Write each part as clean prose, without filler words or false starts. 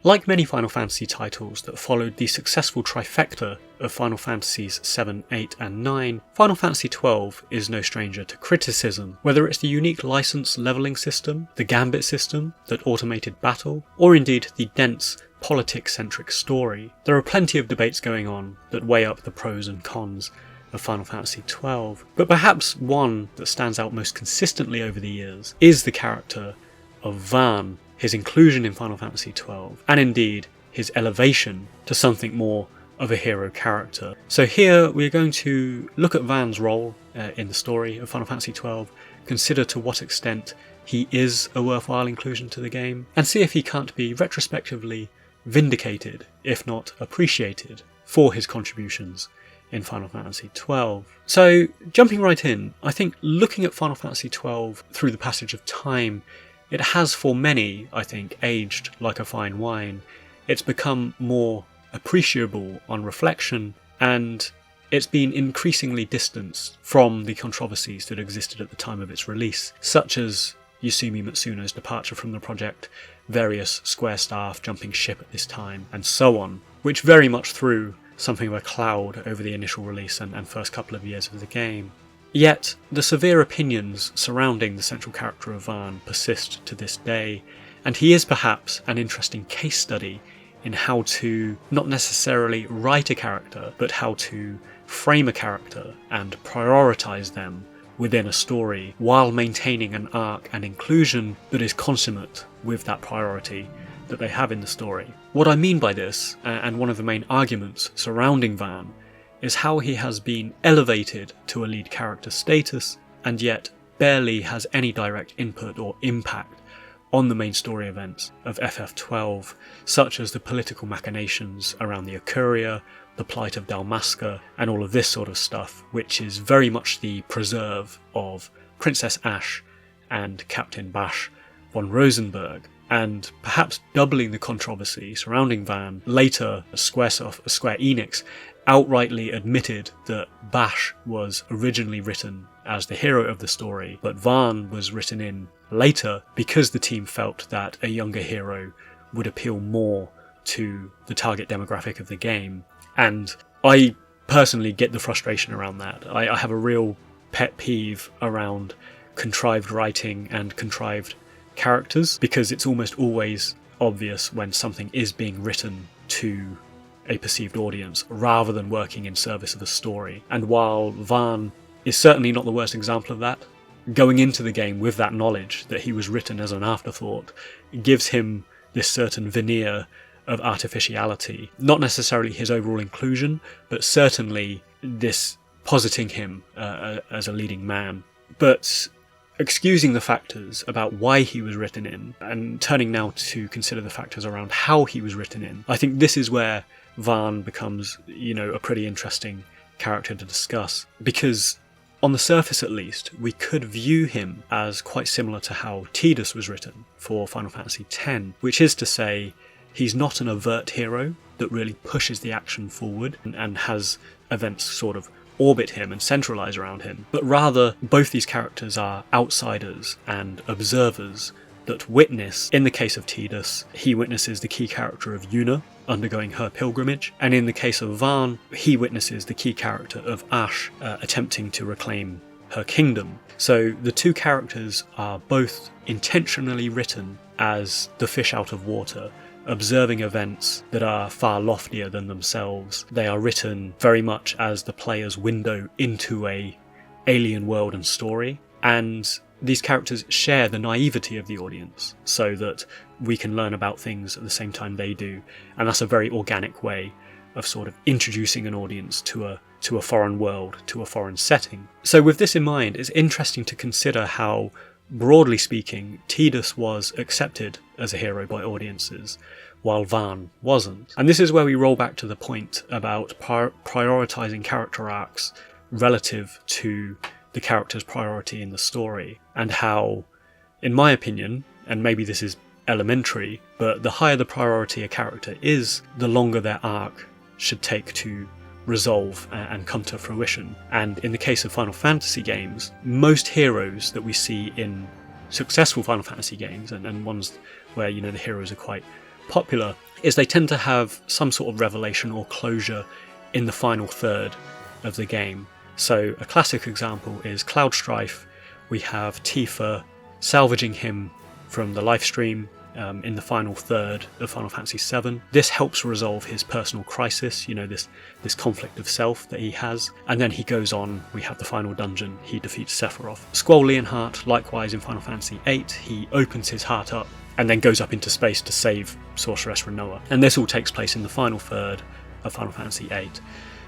Like many Final Fantasy titles that followed the successful trifecta of Final Fantasies VII, VIII and IX, Final Fantasy XII is no stranger to criticism, whether it's the unique license levelling system, the gambit system that automated battle, or indeed the dense politics-centric story. There are plenty of debates going on that weigh up the pros and cons of Final Fantasy XII, but perhaps one that stands out most consistently over the years is the character of Vaan, his inclusion in Final Fantasy XII, and indeed his elevation to something more of a hero character. So here we're going to look at Vaan's role in the story of Final Fantasy XII, consider to what extent he is a worthwhile inclusion to the game, and see if he can't be retrospectively vindicated, if not appreciated, for his contributions in Final Fantasy XII. So jumping right in, I think looking at Final Fantasy XII through the passage of time, it has for many, I think, aged like a fine wine. It's become more appreciable on reflection, and it's been increasingly distanced from the controversies that existed at the time of its release, such as Yasumi Matsuno's departure from the project, various Square staff jumping ship at this time, and so on, which very much threw something of a cloud over the initial release and first couple of years of the game. Yet, the severe opinions surrounding the central character of Vaan persist to this day, and he is perhaps an interesting case study in how to not necessarily write a character, but how to frame a character and prioritise them within a story while maintaining an arc and inclusion that is consummate with that priority that they have in the story. What I mean by this, and one of the main arguments surrounding Vaan, is how he has been elevated to a lead character status and yet barely has any direct input or impact on the main story events of FF12, such as the political machinations around the Akuria, the plight of Dalmasca, and all of this sort of stuff, which is very much the preserve of Princess Ashe and Captain Basch von Ronsenburg. And perhaps doubling the controversy surrounding Vaan, later Square Enix outrightly admitted that Basch was originally written as the hero of the story, but Vaan was written in later because the team felt that a younger hero would appeal more to the target demographic of the game. And I personally get the frustration around that. I have a real pet peeve around contrived writing and contrived characters, because it's almost always obvious when something is being written to a perceived audience rather than working in service of a story. And while Vaan is certainly not the worst example of that, going into the game with that knowledge that he was written as an afterthought gives him this certain veneer of artificiality, not necessarily his overall inclusion, but certainly this positing him as a leading man. But excusing the factors about why he was written in, and turning now to consider the factors around how he was written in, I think this is where Vaan becomes, a pretty interesting character to discuss, because on the surface at least, we could view him as quite similar to how Tidus was written for Final Fantasy X, which is to say, he's not an overt hero that really pushes the action forward and has events sort of orbit him and centralise around him, but rather both these characters are outsiders and observers that witness. In the case of Tidus, he witnesses the key character of Yuna undergoing her pilgrimage, and in the case of Vaan, he witnesses the key character of Ashe attempting to reclaim her kingdom. So the two characters are both intentionally written as the fish out of water, observing events that are far loftier than themselves. They are written very much as the player's window into a alien world and story, and these characters share the naivety of the audience so that we can learn about things at the same time they do, and that's a very organic way of sort of introducing an audience to a foreign world, to a foreign setting. So with this in mind, it's interesting to consider how, broadly speaking, Tidus was accepted as a hero by audiences, while Vaan wasn't. And this is where we roll back to the point about prioritising character arcs relative to the character's priority in the story, and how, in my opinion, and maybe this is elementary, but the higher the priority a character is, the longer their arc should take to resolve and come to fruition. And in the case of Final Fantasy games, most heroes that we see in successful Final Fantasy games, and ones where the heroes are quite popular, is they tend to have some sort of revelation or closure in the final third of the game. So a classic example is Cloud Strife. We have Tifa salvaging him from the life stream in the final third of Final Fantasy VII. This helps resolve his personal crisis, this conflict of self that he has. And then he goes on, we have the final dungeon, he defeats Sephiroth. Squall Leonhart, likewise in Final Fantasy VIII, he opens his heart up and then goes up into space to save Sorceress Rinoa. And this all takes place in the final third of Final Fantasy VIII,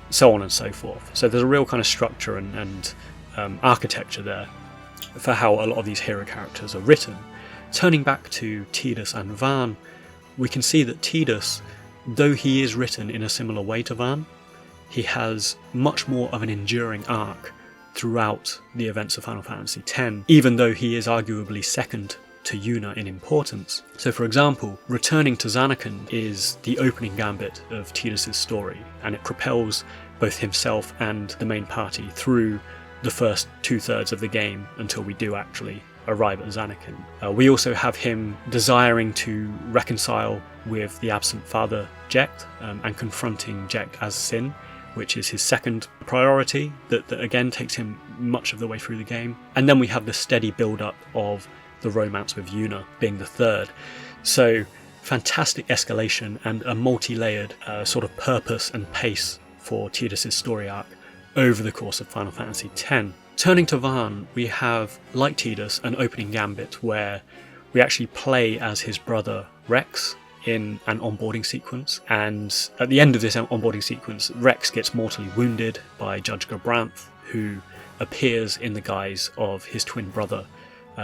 so on and so forth. So there's a real kind of structure and architecture there for how a lot of these hero characters are written. Turning back to Tidus and Vaan, we can see that Tidus, though he is written in a similar way to Vaan, he has much more of an enduring arc throughout the events of Final Fantasy X, even though he is arguably second to Yuna in importance. So for example, returning to Zanarkand is the opening gambit of Tidus' story, and it propels both himself and the main party through the first 2/3 of the game until we do actually arrive at Zanarkand. We also have him desiring to reconcile with the absent father Jack and confronting Jack as Sin, which is his second priority that again takes him much of the way through the game. And then we have the steady build-up of the romance with Yuna being the third. So fantastic escalation and a multi-layered sort of purpose and pace for Tidus' story arc over the course of Final Fantasy X. Turning to Vaan, we have, like Tidus, an opening gambit where we actually play as his brother Rex in an onboarding sequence, and at the end of this onboarding sequence, Rex gets mortally wounded by Judge Gabranth, who appears in the guise of his twin brother,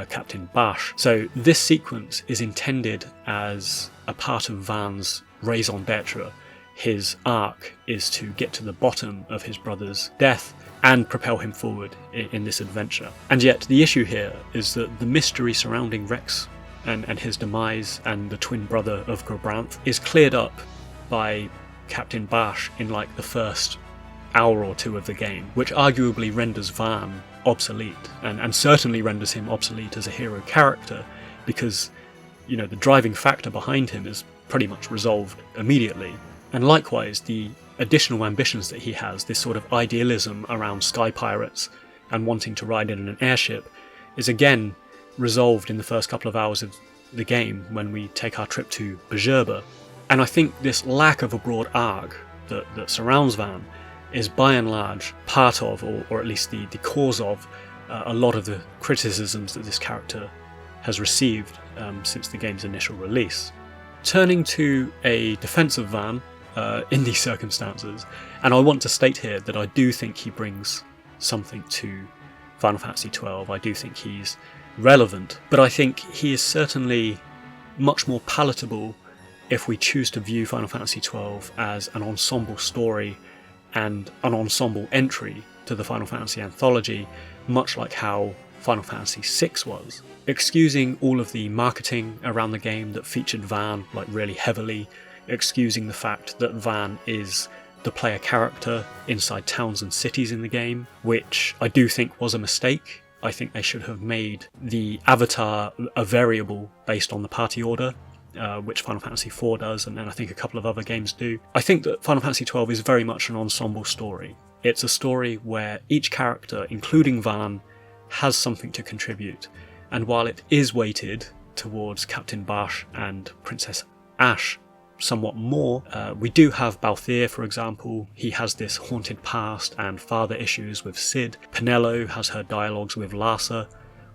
Captain Basch. So this sequence is intended as a part of Vaan's raison d'etre. His arc is to get to the bottom of his brother's death and propel him forward in this adventure. And yet the issue here is that the mystery surrounding Rex and his demise and the twin brother of Gabranth is cleared up by Captain Basch in like the first hour or two of the game, which arguably renders Vaan obsolete and certainly renders him obsolete as a hero character, because the driving factor behind him is pretty much resolved immediately. And likewise, the additional ambitions that he has, this sort of idealism around sky pirates and wanting to ride in an airship, is again resolved in the first couple of hours of the game when we take our trip to Bajurba. And I think this lack of a broad arc that surrounds Vaan is by and large part of, or at least the cause of, a lot of the criticisms that this character has received since the game's initial release. Turning to a defense of Vaan in these circumstances, and I want to state here that I do think he brings something to Final Fantasy XII. I do think he's relevant, but I think he is certainly much more palatable if we choose to view Final Fantasy XII as an ensemble story and an ensemble entry to the Final Fantasy anthology, much like how Final Fantasy VI was. Excusing all of the marketing around the game that featured Vaan like really heavily, excusing the fact that Vaan is the player character inside towns and cities in the game, which I do think was a mistake. I think they should have made the avatar a variable based on the party order, which Final Fantasy IV does, and then I think a couple of other games do. I think that Final Fantasy XII is very much an ensemble story. It's a story where each character, including Vaan, has something to contribute, and while it is weighted towards Captain Basch and Princess Ashe somewhat more, we do have Balthier, for example. He has this haunted past and father issues with Cid. Penelo has her dialogues with Larsa,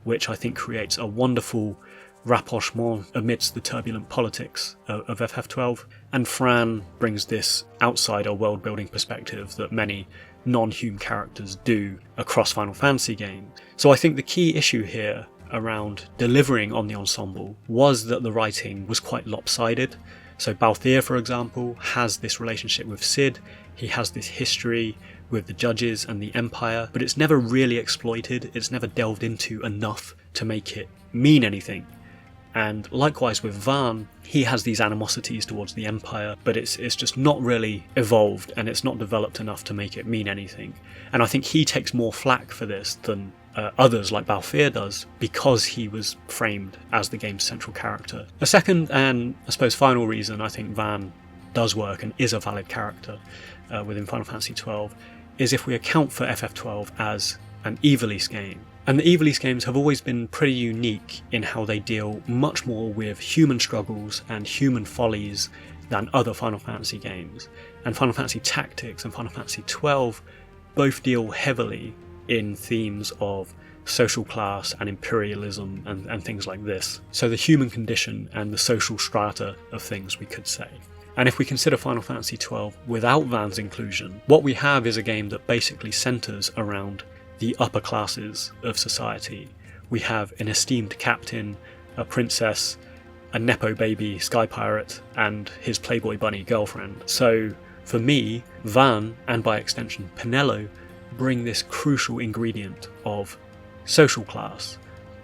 which I think creates a wonderful rapprochement amidst the turbulent politics of FF12, and Fran brings this outsider world-building perspective that many non-human characters do across Final Fantasy games. So I think the key issue here around delivering on the ensemble was that the writing was quite lopsided. So Balthier, for example, has this relationship with Cid, he has this history with the judges and the Empire, but it's never really exploited, it's never delved into enough to make it mean anything. And likewise with Vaan, he has these animosities towards the Empire, but it's just not really evolved and it's not developed enough to make it mean anything. And I think he takes more flack for this than others like Balthier does, because he was framed as the game's central character. A second and I suppose final reason I think Vaan does work and is a valid character within Final Fantasy XII is if we account for FF12 as an Ivalice game. And the Ivalice games have always been pretty unique in how they deal much more with human struggles and human follies than other Final Fantasy games. And Final Fantasy Tactics and Final Fantasy XII both deal heavily in themes of social class and imperialism and things like this. So the human condition and the social strata of things, we could say. And if we consider Final Fantasy XII without Vaan's inclusion, what we have is a game that basically centres around the upper classes of society. We have an esteemed captain, a princess, a nepo baby sky pirate, and his Playboy bunny girlfriend. So for me, Vaan, and by extension Penelo, bring this crucial ingredient of social class,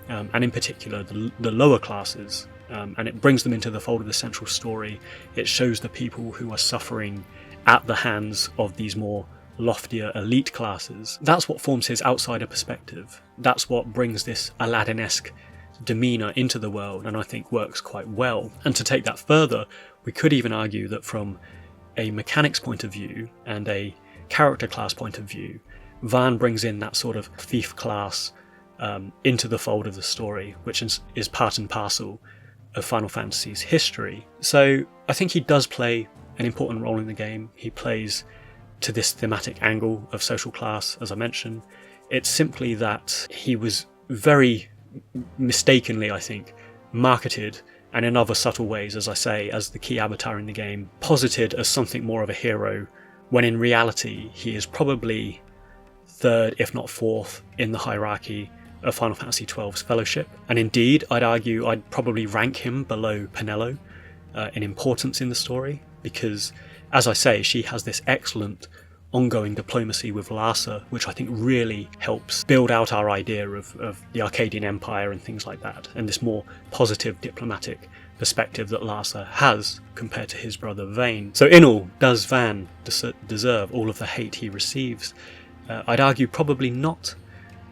and in particular the lower classes, and it brings them into the fold of the central story. It shows the people who are suffering at the hands of these more loftier elite classes. That's what forms his outsider perspective. That's what brings this Aladdin-esque demeanour into the world, and I think works quite well. And to take that further, we could even argue that from a mechanics point of view and a character class point of view, Vaan brings in that sort of thief class into the fold of the story, which is part and parcel of Final Fantasy's history. So I think he does play an important role in the game. He plays to this thematic angle of social class, as I mentioned. It's simply that he was very mistakenly, I think, marketed, and in other subtle ways, as I say, as the key avatar in the game, posited as something more of a hero, when in reality he is probably third, if not fourth, in the hierarchy of Final Fantasy XII's Fellowship. And indeed, I'd argue I'd probably rank him below Penelo in importance in the story, because, as I say, she has this excellent ongoing diplomacy with Larsa, which I think really helps build out our idea of the Arcadian Empire and things like that, and this more positive diplomatic perspective that Larsa has compared to his brother Vane. So in all, does Vaan deserve all of the hate he receives? I'd argue probably not,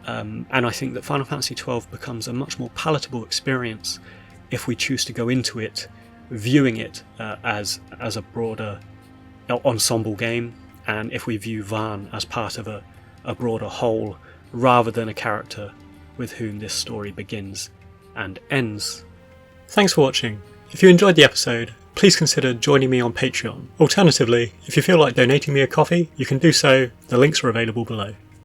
and I think that Final Fantasy XII becomes a much more palatable experience if we choose to go into it viewing it as a broader ensemble game, and if we view Vaan as part of a broader whole rather than a character with whom this story begins and ends. Thanks for watching. If you enjoyed the episode, please consider joining me on Patreon. Alternatively, if you feel like donating me a coffee, you can do so. The links are available below.